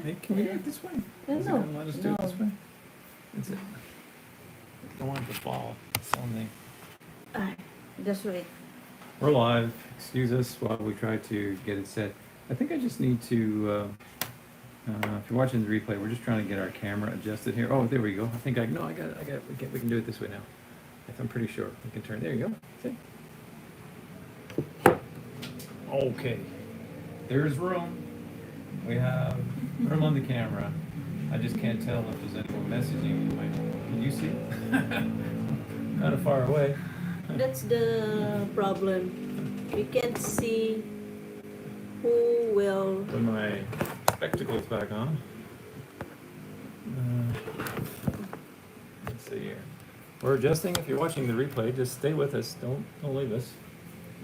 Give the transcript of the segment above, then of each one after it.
Hey, can we do it this way? Is it No, gonna let us do it this way? That's it. Don't want it to fall. Something. Just wait. We're live. Excuse us while we try to get it set. I think I just need to, if you're watching the replay, we're just trying to get our camera adjusted here. Oh, there we go. I think I got it. We can do it this way now. I'm pretty sure. We can turn, there you go. See? Okay. There's room. We have room on the camera. I just can't tell if there's anyone messaging. Can you see? Kind of far away. That's the problem. We can't see who will. Put my spectacles back on. Let's see here. We're adjusting. If you're watching the replay, just stay with us. Don't leave us.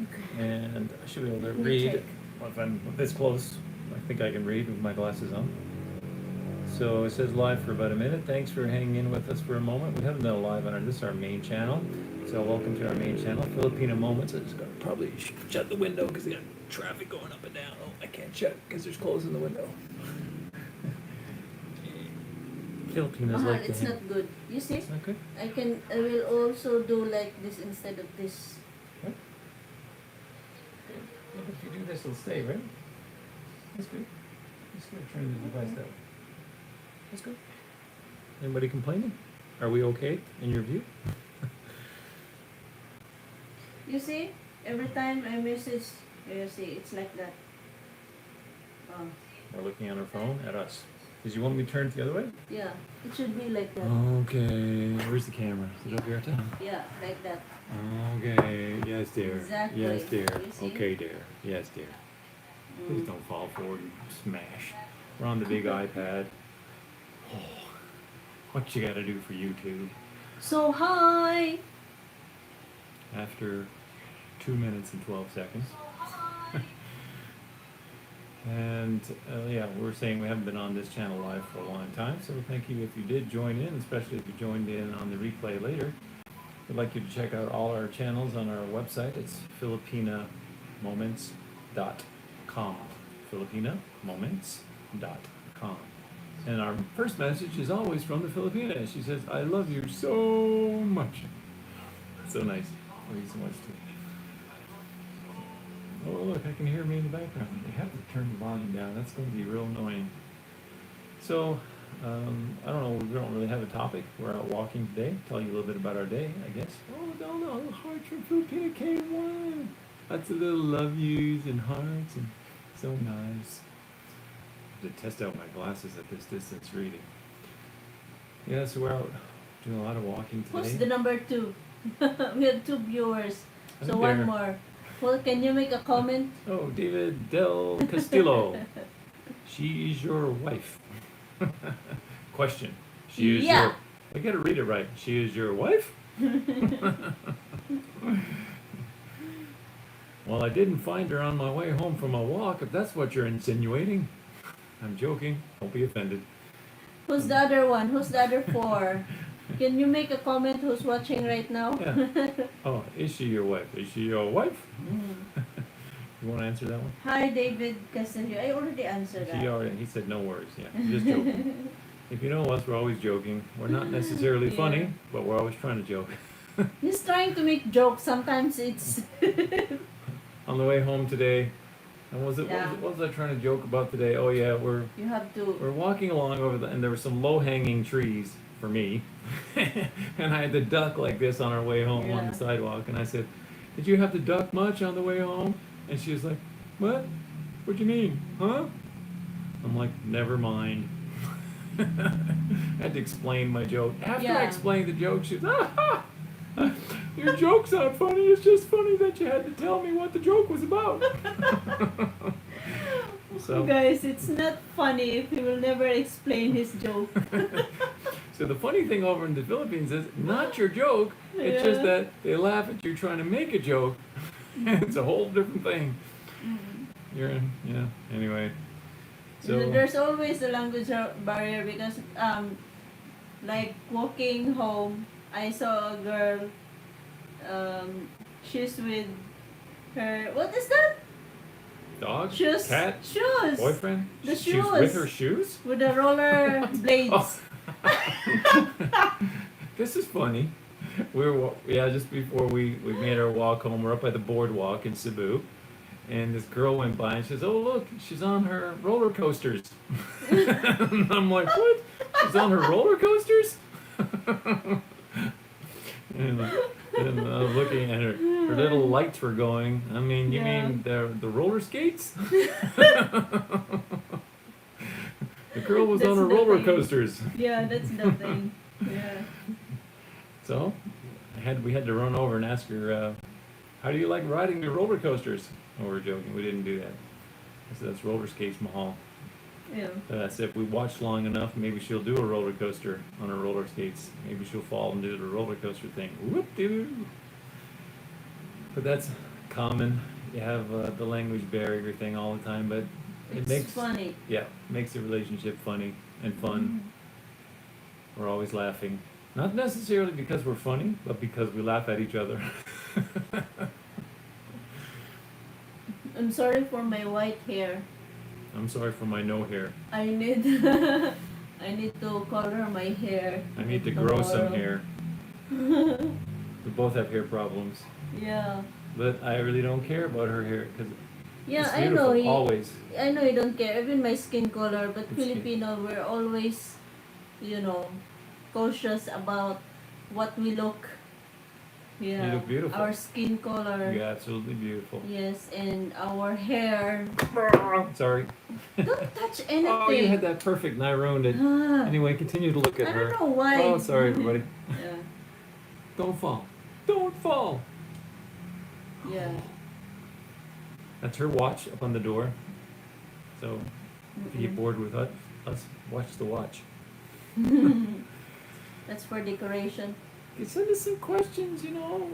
Okay. And I should be able to Let me read check. if I'm this close. I think I can read with my glasses on. So it says live for about a minute. Thanks for hanging in with us for a moment. We haven't done a live on our, this is our main channel. So welcome to our main channel, Filipina Moments. I just gotta probably shut the window because I got traffic going up and down. Oh, I can't shut because there's clothes in the window. Filipinas like It's to not good. You see? It's not good? I will also do like this instead of this. What? If you do this, it'll stay, right? That's good. Just gonna turn the device that way. That's good. Anybody complaining? Are we okay in your view? You see? Every time I message, you see, it's like that. Oh, We're looking on our phone at us. Did you want me to turn it the other way? yeah. It should be like that. Okay. Where's the camera? Is it up here at the top? Yeah, like that. Okay. Yes, dear. Exactly. Yes, dear. You see? Okay, dear. Yes, dear. Please don't fall forward and smash. We're on the big iPad. Oh, what you gotta do for YouTube? So hi. After 2 minutes and 12 seconds. And yeah, we're saying we haven't been on this channel live for a long time, so thank you if you did join in, especially if you joined in on the replay later. We'd like you to check out all our channels on our website. It's filipinamoments.com. filipinamoments.com. And our first message is always from the Filipina. She says, I love you so much. So nice. Love you so much too. Oh, look, I can hear me in the background. You have to turn the volume down. That's going to be real annoying. So, I don't know. We don't really have a topic. We're out walking today. Tell you a little bit about our day, I guess. Oh, no, hearts from Filipina K1. Lots of little love yous and hearts, and so nice. To test out my glasses at this distance reading. Yeah, so we're out doing a lot of walking today. Who's the number 2? We have 2 viewers. I So think one they're- more. Well, can you make a comment? Oh, David Del Castillo. She is your wife. Question. She is Yeah. I gotta read it right. She is your wife? Well, I didn't find her on my way home from a walk, if that's what you're insinuating. I'm joking. Don't be offended. Who's the other one? Who's the other 4? Can you make a comment who's watching right now? Yeah. Oh, is she your wife? Is she your wife? Mm. You want to answer that one? Hi, David Castillo. I already answered that. He said no worries. Yeah, I'm just joking. If you know us, we're always joking. We're not necessarily funny, Yeah. but we're always trying to joke. He's trying to make jokes. Sometimes it's... On the way home today, and Yeah. what was I trying to joke about today? Oh yeah, we're You have to... walking along and there were some low-hanging trees for me, and I had to duck like this on our way home on Yeah. the sidewalk, and I said, "Did you have to duck much on the way home?" And she was like, "What? What do you mean? Huh?" I'm like, "Never mind." I had to explain my joke. After I Yeah. explained the joke, she was, "Ah, your joke's not funny. It's just funny that you had to tell me what the joke was about." So, Guys, it's not funny if he will never explain his joke. so the funny thing over in the Philippines is not your joke. It's just Yeah. that they laugh at you trying to make a joke. It's a whole different thing. You're in, yeah. Anyway, so There's always a language barrier because, like walking home, I saw a girl. She's with her. What is that? Dog? Shoes. Cat? Shoes. Boyfriend? The She's with shoes. her shoes? With the roller blades. Oh. This is funny. Just before we made our walk home, we're up by the boardwalk in Cebu, and this girl went by and she says, "Oh look, she's on her roller coasters." And I'm like, "What? She's on her roller coasters?" and, and I was looking at her. Her little lights were going. I mean, you Yeah. mean the roller skates? The girl was That's on her the roller thing. coasters. Yeah, that's the thing. Yeah. So, we had to run over and ask her, "How do you like riding the roller coasters?" Oh, we're joking. We didn't do that. I said, "That's roller skates, Mahal." Yeah. I said, "If we watch long enough, maybe she'll do a roller coaster on her roller skates. Maybe she'll fall and do the roller coaster thing." Whoop doo. But that's common. You have the language barrier thing all the time, but it It's makes funny. makes the relationship funny and fun. We're always laughing. Not necessarily because we're funny, but because we laugh at each other. I'm sorry for my white hair. I'm sorry for my no hair. I need I need to color my hair. I need to grow some tomorrow. hair. We both have hair problems. Yeah. But I really don't care about her hair because Yeah, it's I beautiful, know. always. I know you don't care. Even my skin color, but It's Filipino, we're always, cautious about what we look. Yeah. You look beautiful. Our skin color. You're absolutely beautiful. Yes, and our hair. Sorry. Don't touch anything. Oh, you had that perfect and I ruined it. Ah, Anyway, continue to look at I her. don't know why. Oh, sorry, everybody. Yeah. Don't fall. Don't fall. Yeah. That's her watch up on the door. So if you get Mm-mm. bored with us, watch the watch. That's for decoration. You send us some questions,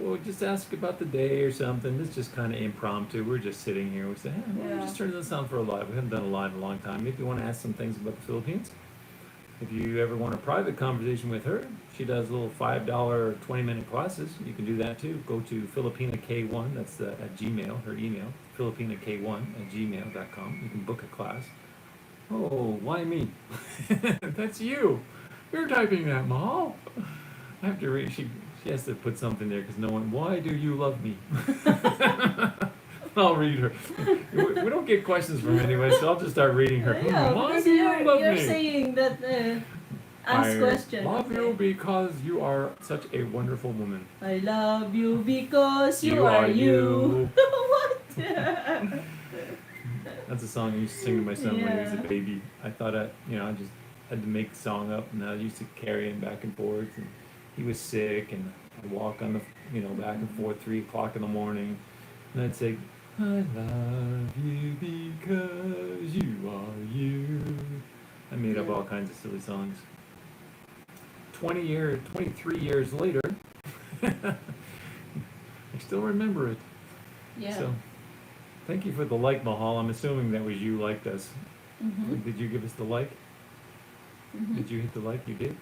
or just ask about the day or something. It's just kind of impromptu. We're just sitting here. We say, hey, why don't we Yeah. just turn this on for a live? We haven't done a live in a long time. Maybe you want to ask some things about the Philippines. If you ever want a private conversation with her, she does little $5 20-minute classes. You can do that too. Go to Filipina K1, that's at Gmail, her email, filipinak1@gmail.com. You can book a class. Oh, why me? That's you. You're typing that, Mahal. I have to read. She has to put something there because no one. Why do you love me? I'll read her. We don't get questions from anyway, so I'll just start reading her. Yeah, Why because do you love you're me? saying that ask I question. love you because you are such a wonderful woman. I love you because you You are are you. What? That's a song I used to sing to my son when he was a Yeah. baby. I thought I just had to make the song up, and I used to carry him back and forth. And he was sick, and I'd walk on the, back and forth 3 o'clock in the morning, and I'd say, I love you because you are you. I made up Yeah. all kinds of silly songs. 23 years later, I still remember it. Yeah. So, thank you for the like, Mahal. I'm assuming that was you liked us. Mhm. Did you give us the like? Mhm. Did you hit the like? You did?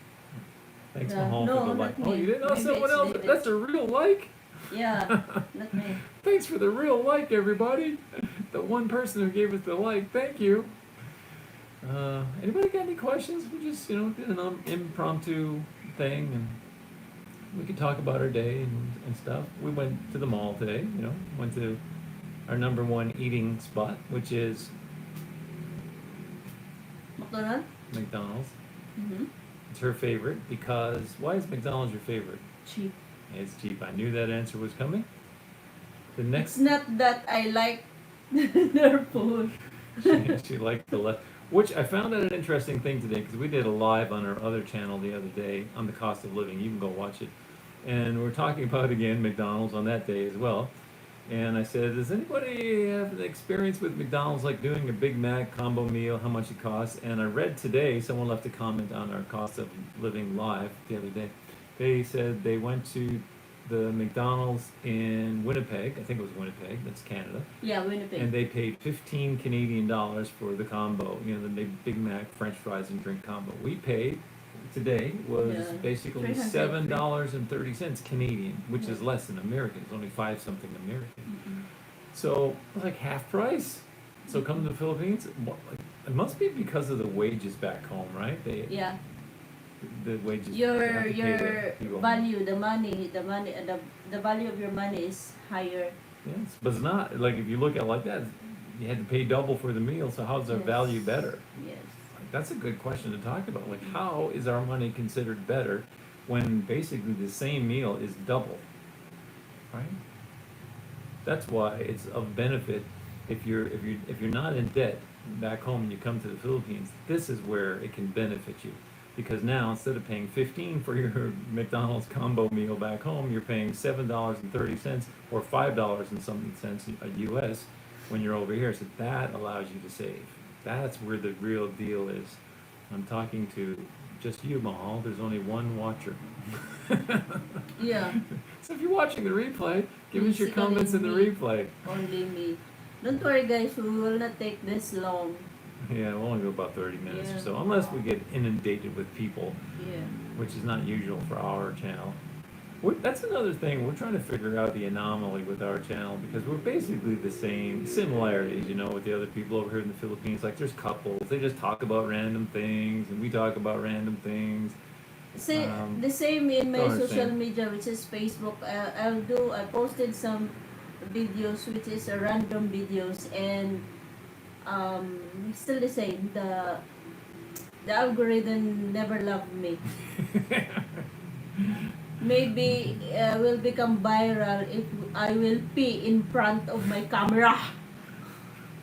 Thanks, Yeah. Mahal, No, for the not like. me. Oh, you didn't? Oh, Maybe someone it's else. David. That's a real like? Yeah, not me. Thanks for the real like, everybody. The one person who gave us the like. Thank you. Anybody got any questions? We just, did an impromptu thing, and we could talk about our day and stuff. We went to the mall today, went to our number one eating spot, which is McDonald? McDonald's. Mm-hmm. It's her favorite because, why is McDonald's your favorite? Cheap. It's cheap. I knew that answer was coming. The It's next, not that I like their food. she liked the left, which I found out an interesting thing today because we did a live on our other channel the other day on the cost of living. You can go watch it. And we're talking about, again, McDonald's on that day as well. And I said, does anybody have an experience with McDonald's, like doing a Big Mac combo meal, how much it costs? And I read today, someone left a comment on our cost of living live the other day. They said they went to the McDonald's in Winnipeg, I think it was Winnipeg, that's Canada, Yeah, Winnipeg. and they paid 15 Canadian dollars for the combo, the Big Mac, French fries, and drink combo. We paid today was Yeah, basically 300. $7.30 Canadian, which is Yeah. less than American. It's only 5 something American. Mhm. So it was like half price. So come to the Philippines, it must be because of the wages back home, right? Yeah. The wages. they Your have to pay the your people. value, the value of your money is higher. Yes, but it's not, like, if you look at it like that, you had to pay double for the meal, so how's our Yes. value better? Yes. Like, that's a good question to talk about. Like, how is our money considered better when basically the same meal is double, right? That's why it's of benefit if you're not in debt back home and you come to the Philippines. This is where it can benefit you, because now instead of paying 15 for your McDonald's combo meal back home, you're paying $7.30 or $5 and something cents US when you're over here. So that allows you to save. That's where the real deal is. I'm talking to just you, Mahal. There's only one watcher. Yeah. So if you're watching the replay, give us your Basically comments in the me. replay. Only me. Don't worry, guys. We will not take this long. Yeah, we'll only go about 30 minutes or Yeah. so, unless we get inundated with people, Yeah. which is not usual for our channel. That's another thing. We're trying to figure out the anomaly with our channel, because we're basically the same similarities, with the other people over here in the Philippines. Like, there's couples, they just talk about random things, and we talk about random things. The same in my Don't social understand. media, which is Facebook. I posted some videos, which is random videos, and still the same. The algorithm never loved me. Maybe will become viral if I will pee in front of my camera.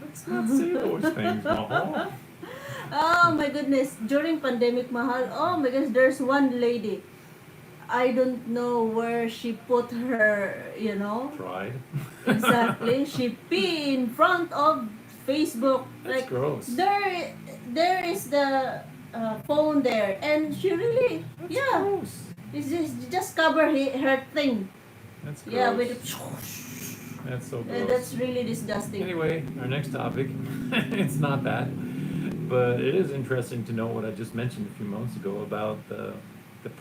Let's not say those things, Mahal. Oh my goodness, during pandemic, Mahal, oh my gosh, there's one lady. I don't know where she put her. Tried. Exactly. She pee in front of Facebook. That's Like, gross. there is the phone there, and she really, That's yeah, gross. it's just cover her thing. That's gross. Yeah, with That's so gross. that's really disgusting. Anyway, our next topic, it's not that, but it is interesting to know what I just mentioned a few moments ago about the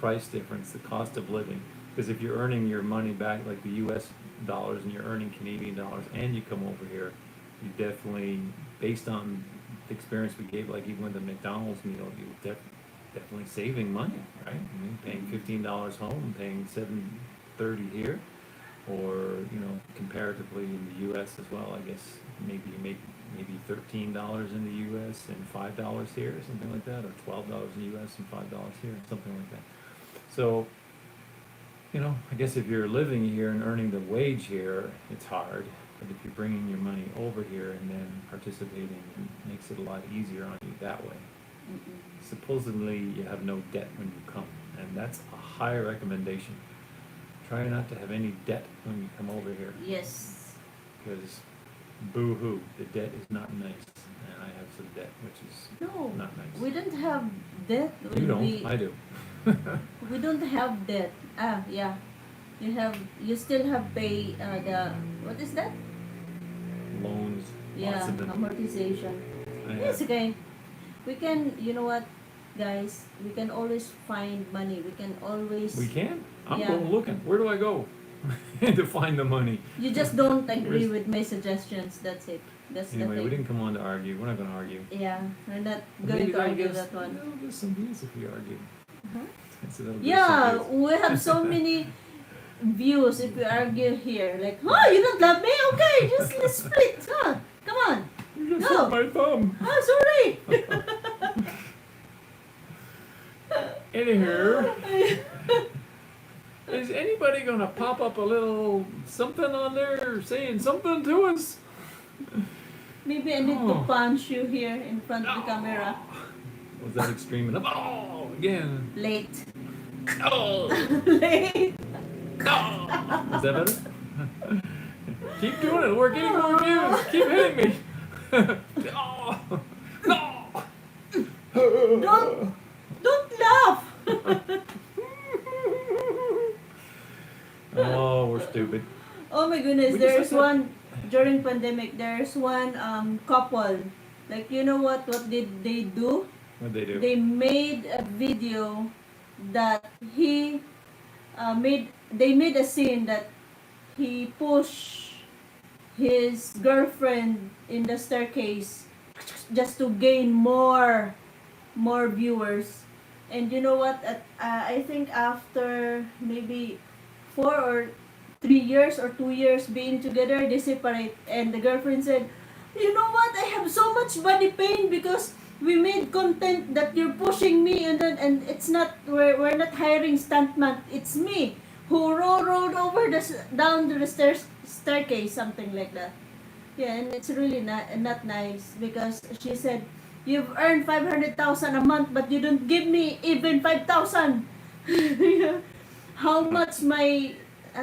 price difference, the cost of living. Because if you're earning your money back, like the US dollars, and you're earning Canadian dollars, and you come over here, you definitely, based on the experience we gave, like even with the McDonald's meal, you definitely saving money, right? I mean, paying $15 home, paying $7.30 here, or comparatively in the U.S. as well. I guess maybe you make maybe $13 in the U.S. and $5 here, or something like that, or $12 in the U.S. and $5 here, something like that. So, I guess if you're living here and earning the wage here, it's hard. But if you're bringing your money over here and then participating, it makes it a lot easier on you that way. Mm-mm. Supposedly, you have no debt when you come, and that's a high recommendation. Try not to have any debt when you come over here, Yes. because boo-hoo, the debt is not nice, and I have some debt, which is No, not nice. we don't have debt. You don't, I do. We don't have debt. Yeah. You still have pay what is that? Loans, Yeah, lots of them. amortization. I It's have, okay. We can, you know what, guys? We can always find money. We can always. we can? I'm Yeah. going looking. Where do I go to find the money? You just don't agree Where's- with my suggestions. That's it. That's the Anyway, thing. we didn't come on to argue. We're not going to argue. Yeah, we're not Maybe going to that'll argue give us- that one. That'll give some views if we argue. Mhm. So that'll give some Yeah, views. we have so many views if we argue here. Like, you don't love me? Okay, just let's split. Huh? Come on. You just No. hurt my thumb. Sorry. Anywho, is anybody gonna pop up a little something on there saying something to us? Maybe I need to Oh. punch you here in front of the camera. Was that extreme enough? Oh, again. Late. Oh, Late. oh. Is that better? Keep doing it. We're getting more views. Keep hitting me. Oh, no. Don't laugh. Oh, we're stupid. Oh my goodness, We just there's like that. one during pandemic. There's one couple. Like, you know what did they do? What'd they do? They made a video that they made a scene that he his girlfriend in the staircase just to gain more viewers. And you know what? I think after maybe 4 or 3 years or 2 years being together, they separate. And the girlfriend said, "You know what? I have so much body pain because we made content that you're pushing me, and it's not we're not hiring stuntman. It's me who rolled over down the staircase, something like that." Yeah, and it's really not nice because she said, "You've earned 500,000 a month, but you don't give me even 5,000." How much my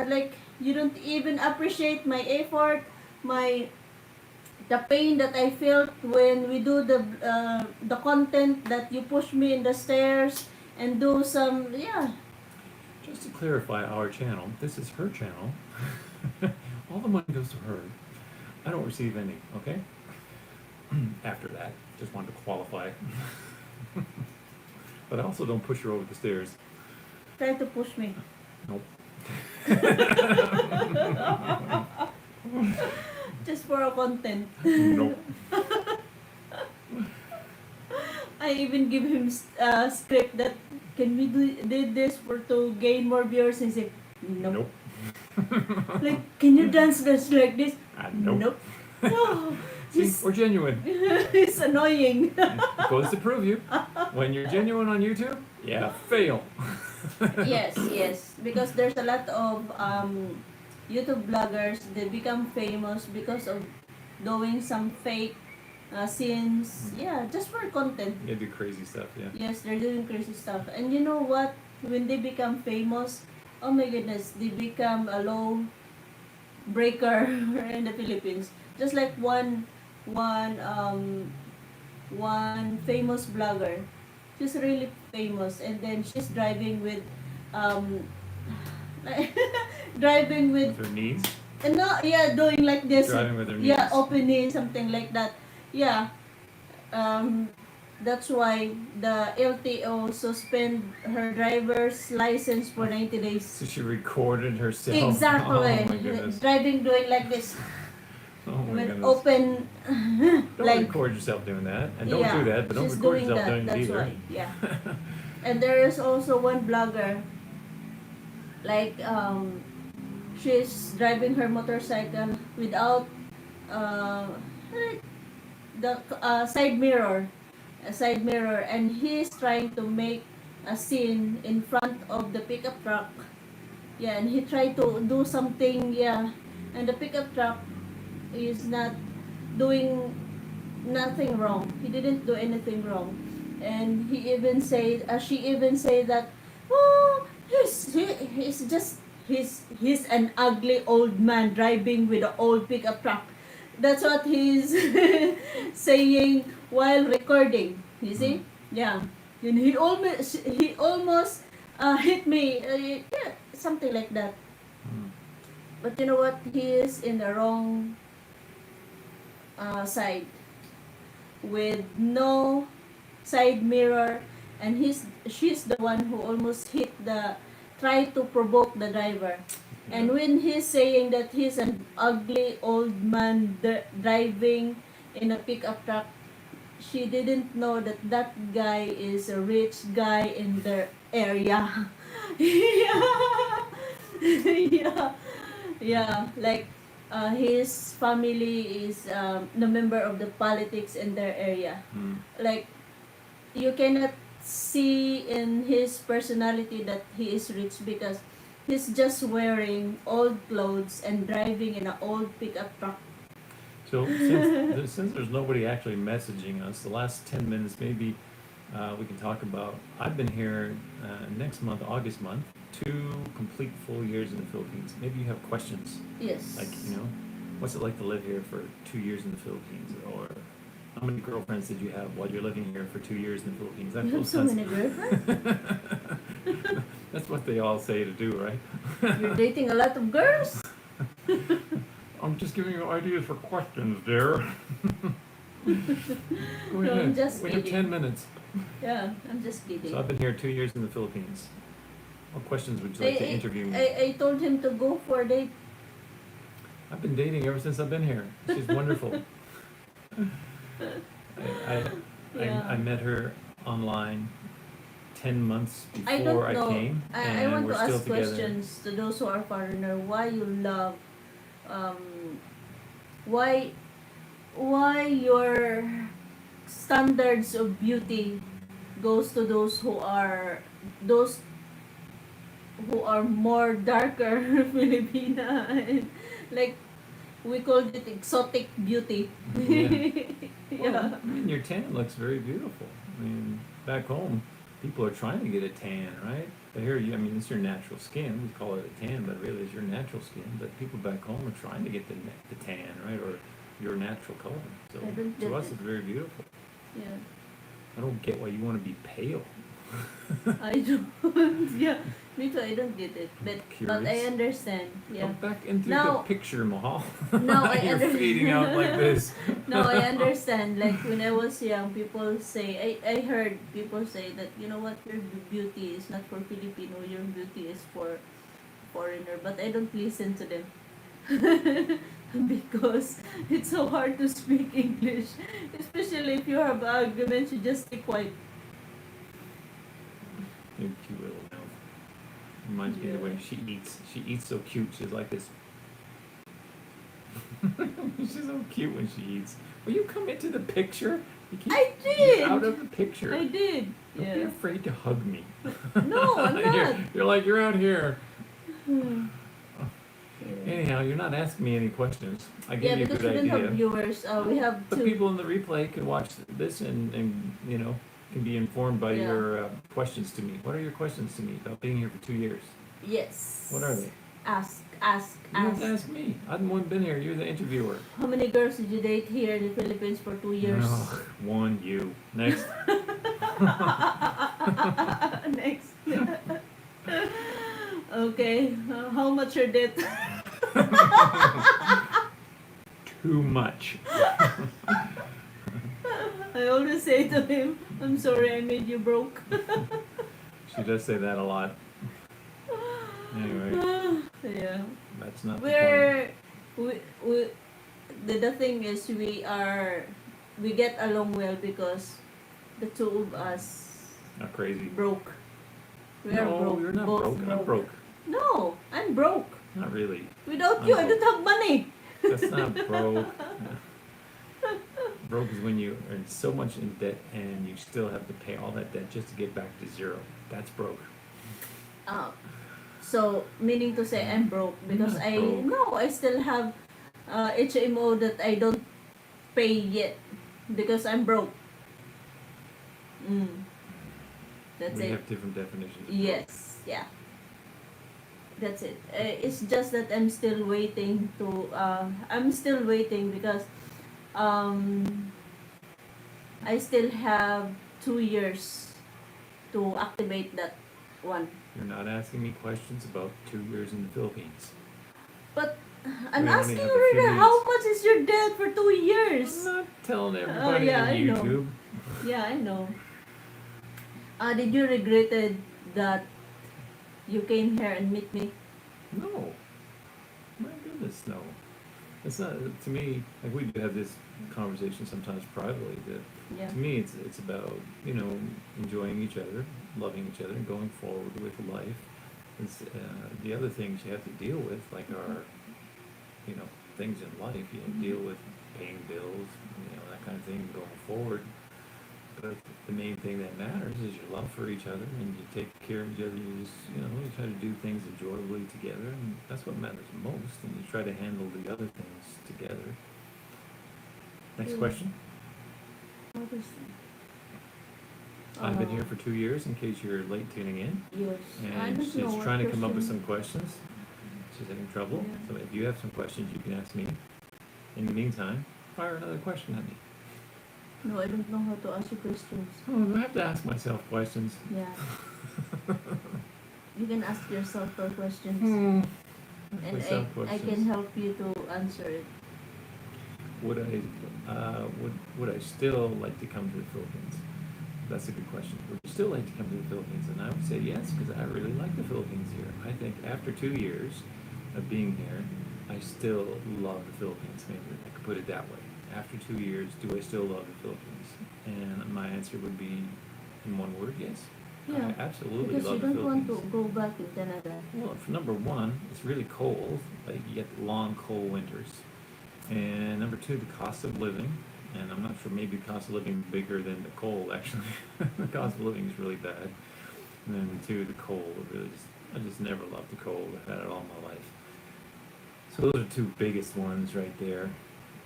like you don't even appreciate my effort, my the pain that I felt when we do the content that you push me in the stairs and do some Just to clarify our channel, this is her channel. All the money goes to her. I don't receive any, okay? After that, just wanted to qualify. But I also don't push her over the stairs. try to push me. Nope. Just for a content. Nope. I even give him a script that can we did this for to gain more viewers. He said nope. Like, can you dance this like this? Nope. Oh, See, we're genuine. he's annoying. Goes to prove you. When you're genuine on YouTube, yeah, fail. Yes, because there's a lot of YouTube bloggers. They become famous because of doing some fake scenes. Yeah, just for content. They do crazy stuff, yeah. Yes, they're doing crazy stuff. And you know what? When they become famous, oh my goodness, they become a law breaker in the Philippines. Just like one famous blogger. She's really famous, and then she's driving with like driving with With her knees, and no, yeah, doing like this. driving with her knees. Yeah, open knee, something like that. Yeah. That's why the LTO suspend her driver's license for 90 days. So she recorded herself. Exactly. Oh my goodness. Driving doing like this Oh my with goodness. open Don't like record yourself doing that. And don't yeah, do that, but don't she's record doing yourself that. doing it That's either. why. Yeah. And there is also one blogger like she's driving her motorcycle without uh, the side mirror, and he's trying to make a scene in front of the pickup truck. Yeah, and he tried to do something. Yeah, and the pickup truck is not doing nothing wrong. He didn't do anything wrong, and she even said that, oh, he's an ugly old man driving with an old pickup truck. That's what he's saying while recording. You see? Yeah. And he almost hit me. Yeah, something like that. Mm. But you know what? He is in the wrong side with no side mirror, and she's the one who almost tried to provoke the driver. And when he's saying that he's an ugly old man driving in a pickup truck, she didn't know that that guy is a rich guy in the area. Yeah. Yeah. Yeah. Like his family is the member of the politics in their area. Mm. Like you cannot see in his personality that he is rich because he's just wearing old clothes and driving in an old pickup truck. So since there's nobody actually messaging us, the last 10 minutes maybe we can talk about, I've been here next month, August month, 2 complete full years in the Philippines. Maybe you have questions, Yes. like, what's it like to live here for 2 years in the Philippines? Or how many girlfriends did you have while you're living here for 2 years in the Philippines? You have so many girlfriends? That's what they all say to do, right? You're dating a lot of girls? I'm just giving you ideas for questions, dear. Go No, ahead. I'm just We have kidding. 10 minutes. Yeah, I'm just kidding. So I've been here 2 years in the Philippines. What questions would you like to interview me? I told him to go for a date. I've been dating ever since I've been here. She's wonderful. I Yeah. met her online 10 months I before don't I know. came, I and want we're to still ask together. questions to those who are foreigner. Why you love, um, why your standards of beauty goes to those who are more darker Filipina, and like we called it exotic beauty. Yeah. Well, Yeah. I mean, your tan looks very beautiful. I mean, back home, people are trying to get a tan, right? But here, I mean, it's your natural skin. We call it a tan, but really it's your natural skin. But people back home are trying to get the tan, right? Or your natural color. So I don't get to us, it. it's very beautiful. Yeah. I don't get why you want to be pale. I don't. Yeah. Me too. I don't get it. But I Curious. understand. Yeah. Come back into the Now picture, Mahal. now I You're fading out like this. No, I understand. Like when I was young, people say I heard people say that you know what, your beauty is not for Filipino, your beauty is for foreigner. But I don't listen to them. Because it's so hard to speak English, especially if you have arguments. You just keep quiet. Your cute little mouth. Reminds me of the way she eats. She eats so cute. She's like this. She's so cute when she eats. Will you come into the picture? You keep I did. out of the picture. I did. Don't be Yeah. afraid to hug me. No, I'm not. You're like, you're out here. Hmm. Yeah. Anyhow, you're not asking me any questions. I Yeah, gave you a because good we don't have idea. viewers. We have But two. people in the replay can watch this and you know, can be informed by Yeah. your questions to me. What are your questions to me about being here for 2 years? Yes. What are they? Ask. You have to ask me. I'm the one been here. You're the interviewer. How many girls did you date here in the Philippines for 2 years? No, one, you. Next. Next. Okay. How much your debt? Too much. I always say to him, I'm sorry I made you broke. She does say that a lot. Anyway, Yeah. that's not the point. The thing is we get along well because the two of us Not crazy. broke. We are No, broke. you're not Both broke. I'm broke. No, I'm broke. Not really. Without you, I don't have money. That's not broke. Broke is when you are so much in debt and you still have to pay all that debt just to get back to zero. That's broke. So meaning to say I'm broke because Not broke. I still have HMO that I don't pay yet because I'm broke. That's We it. have different definitions. Of Yes, yeah. That's it. It's just that I'm still waiting to. I'm still waiting because I still have 2 years to activate that one. You're not asking me questions about 2 years in the Philippines. But We I'm only asking have a few already, how minutes. much is your debt for 2 years? I'm not telling everybody yeah, on I know. YouTube. Yeah, I know. Did you regretted that you came here and meet me? No. My goodness, no. It's not, to me, like we do have this conversation sometimes privately, that Yeah. to me it's about, you know, enjoying each other, loving each other, and going forward with life. It's, the other things you have to deal with, like our, you know, things in life, you know, deal with paying bills, you know, that kind of thing going forward. But the main thing that matters is your love for each other, and you take care of each other. You just, you know, you try to do things enjoyably together, and that's what matters most. And you try to handle the other things together. Next question. What is I've been here for 2 years, in case you're late tuning in, yours? I and don't she's know what trying to come up with question. some questions. She's having trouble. Yeah. So if you have some questions, you can ask me. In the meantime, fire another question at me. No, I don't know how to ask you questions. Oh, I have to ask myself questions. Yeah. You can ask yourself for questions. Ask And myself I questions. can help you to answer it. Would I still like to come to the Philippines? That's a good question. Would you still like to come to the Philippines? And I would say yes, because I really like the Philippines here. I think after 2 years of being here, I still love the Philippines. Maybe I could put it that way. After 2 years, do I still love the Philippines? And my answer would be, in one word, yes. Yeah, I absolutely because you love the don't want Philippines. to go back in Canada. Well, for number one, it's really cold. Like you get long, cold winters. And number two, the cost of living. And I'm not sure, maybe the cost of living is bigger than the cold, actually. The cost of living is really bad. And then two, the cold. I just never loved the cold. I've had it all my life. So those are two biggest ones right there.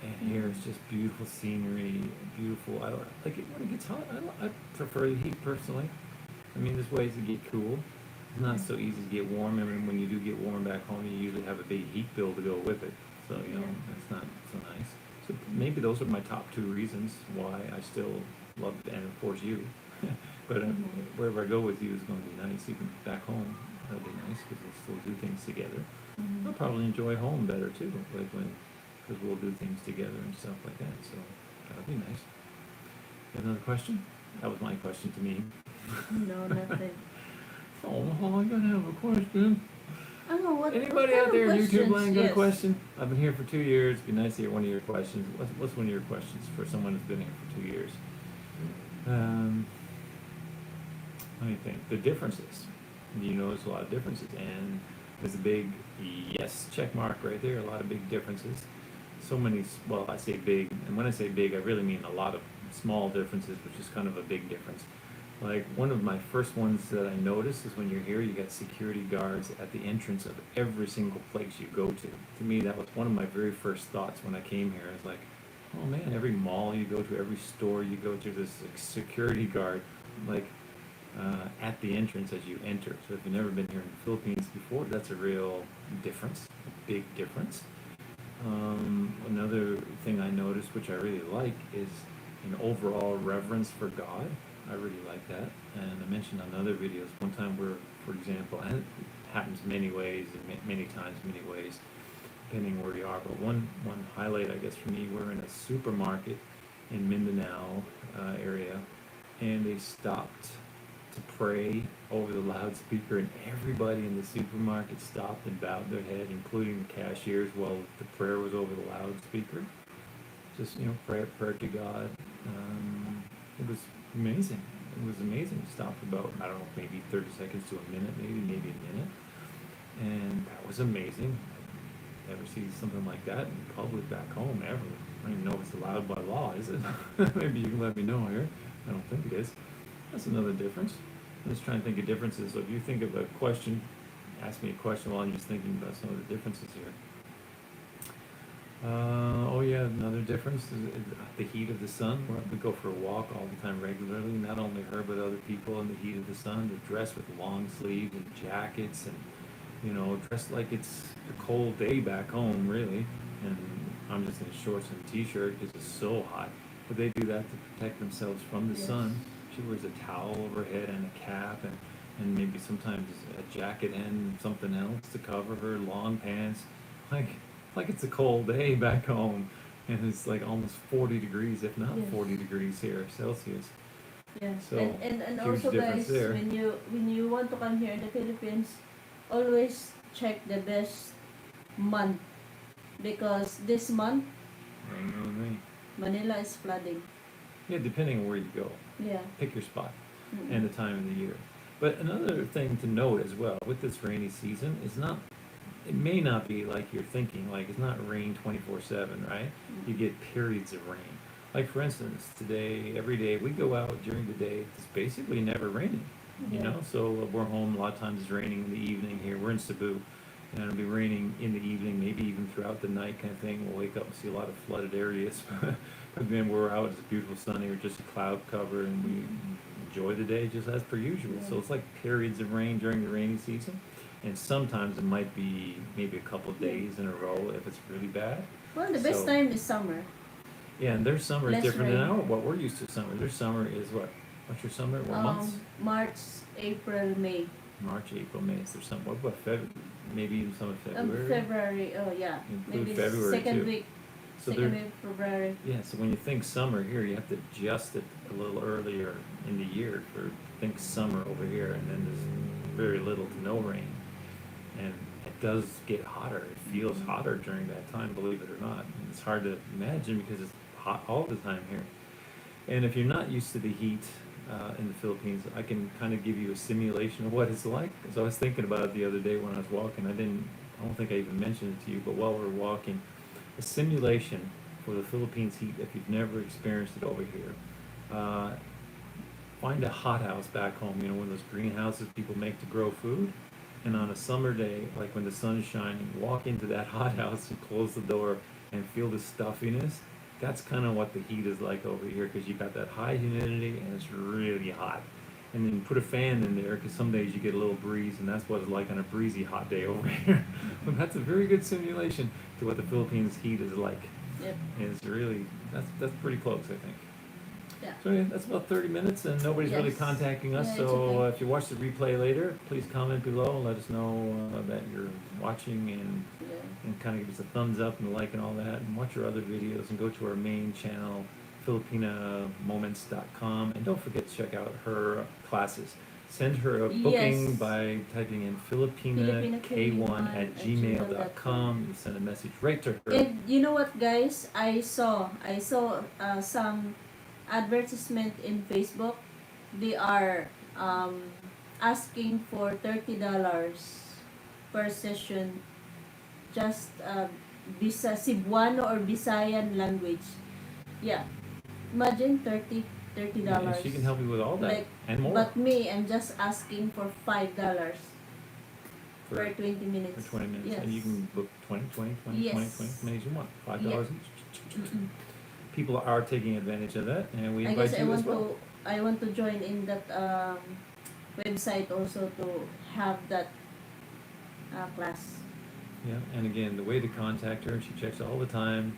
And here it's just beautiful scenery, beautiful. I like it when it gets hot. I prefer the heat personally. I mean, there's ways to get cool. It's not so easy to get warm. I mean, when you do get warm back home, you usually have a big heat bill to go with it. So, you know, Yeah. that's not so nice. So maybe those are my top two reasons why I still love, and of course you. But wherever I go with you is going to be nice. Even back home, that'll be nice because we'll still do things together. I'll probably enjoy home better too, like because we'll do things together and stuff like that. So that'll be nice. You have another question? That was my question to me. No, nothing. Oh, I gotta have a question. I know what. Anybody what out there in kind of YouTube land questions? got a Yes. question? I've been here for 2 years. It'd be nice to hear one of your questions. What's one of your questions for someone who's been here for 2 years? Um, Let me think. The differences. You notice a lot of differences, and there's a big yes check mark right there. A lot of big differences. So many. Well, I say big, and when I say big, I really mean a lot of small differences, which is kind of a big difference. Like one of my first ones that I noticed is when you're here, you got security guards at the entrance of every single place you go to. To me, that was one of my very first thoughts when I came here. I was like, oh man, every mall you go to, every store you go to, there's a security guard, like at the entrance as you enter. So if you've never been here in the Philippines before, that's a real difference, a big difference. Another thing I noticed, which I really like, is an overall reverence for God. I really like that. And I mentioned on other videos, one time we're, for example, and it happens many ways, many times, many ways, depending where you are. But one highlight, I guess, for me, we're in a supermarket in Mindanao area, and they stopped to pray over the loudspeaker, and everybody in the supermarket stopped and bowed their head, including the cashiers, while the prayer was over the loudspeaker. Just, prayer to God. It was amazing. It was amazing. Stopped about, I don't know, maybe 30 seconds to a minute, maybe a minute. And that was amazing. Never see something like that in public back home ever. I don't even know if it's allowed by law, is it? Maybe you can let me know here. I don't think it is. That's another difference. I'm just trying to think of differences. So if you think of a question, ask me a question while I'm just thinking about some of the differences here. Oh yeah, another difference is the heat of the sun. We go for a walk all the time regularly. Not only her, but other people in the heat of the sun. They're dressed with long sleeves and jackets, and dressed like it's a cold day back home, really. And I'm just in shorts and a t-shirt because it's so hot. But they do that to protect themselves from the Yes. sun. She wears a towel over her head and a cap, and maybe sometimes a jacket and something else to cover her, long pants. Like it's a cold day back home, and it's like almost 40 degrees, if not Yes. 40 degrees here Celsius. Yes. So, And huge also difference guys, there. when you want to come here in the Philippines, always check the best month, because this month Right. Manila is flooding. Yeah, depending on where you go, Yeah. pick your spot Mm. and the time of the year. But another thing to note as well with this rainy season is it may not be like you're thinking, like it's not rain 24/7, right? You get periods of rain. Like for instance, today, every day we go out during the day, it's basically never raining, Yeah. So we're home, a lot of times it's raining in the evening here. We're in Cebu, and it'll be raining in the evening, maybe even throughout the night kind of thing. We'll wake up and see a lot of flooded areas. But then we're out, it's beautiful sunny or just a cloud cover, and we enjoy the day just as per usual. Yeah. So it's like periods of rain during the rainy season. And sometimes it might be maybe a couple of days in a row if it's really bad. Well, the best So- time is summer. Yeah, and their summer is Less different rain. than what we're used to summer. Their summer is what? What's your summer? What months? March, April, May. March, April, May. Is there some? What about February? Maybe even some of February. February. Oh yeah. Include Maybe February, second too. week. So Second they're week February. yeah. So when you think summer here, you have to adjust it a little earlier in the year for think summer over here, and then there's very little to no rain. and it does get hotter. It feels hotter during that time, believe it or not. And it's hard to imagine because it's hot all the time here. And if you're not used to the heat in the Philippines, I can kind of give you a simulation of what it's like. So I was thinking about it the other day when I was walking. I don't think I even mentioned it to you, but while we were walking, a simulation for the Philippines heat, if you've never experienced it over here. Find a hothouse back home, you know, one of those greenhouses people make to grow food. And on a summer day, like when the sun's shining, walk into that hothouse and close the door and feel the stuffiness. That's kind of what the heat is like over here because you got that high humidity and it's really hot. And then put a fan in there because some days you get a little breeze, and that's what it's like on a breezy hot day over here. But that's a very good simulation to what the Philippines heat is like. Yep. And it's really, that's pretty close, I think. Yeah. So yeah, that's about 30 minutes, and nobody's really Yes. contacting us. Yeah, it's So okay. if you watch the replay later, please comment below and let us know that you're watching, Yeah. and kind of give us a thumbs up and a like and all that. And watch our other videos and go to our main channel, filipinamoments.com, and don't forget to check out her classes. Send her a booking Yes. by typing in filipinak1 at gmail.com. You send a message right to her. And you know what, guys? I saw some advertisement in Facebook. They are asking for $30 per session, just Cebuano or Visayan language. Yeah, imagine $30 Yeah, she can help you with all that Like, and more but me, I'm just asking for $5 for, per 20 minutes. for 20 minutes. Yes. And you can book 20, 20, 20, 20, 20, Yes. as many as you want. $5 Yeah. each. Mm-mm. People are taking advantage of that, and we I invite guess you as well. I want to join in that website also to have that class. Yeah, and again, the way to contact her, she checks all the time,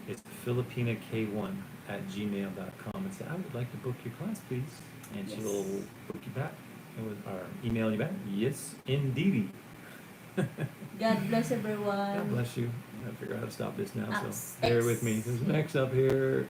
it's filipinak1 at gmail.com, and say, I would like to book your class, please. And Yes. she'll book you back, or email you back. Yes, indeedy. God bless everyone. God bless you. I gotta figure out how to stop this now, so X. bear with me. There's an X up here.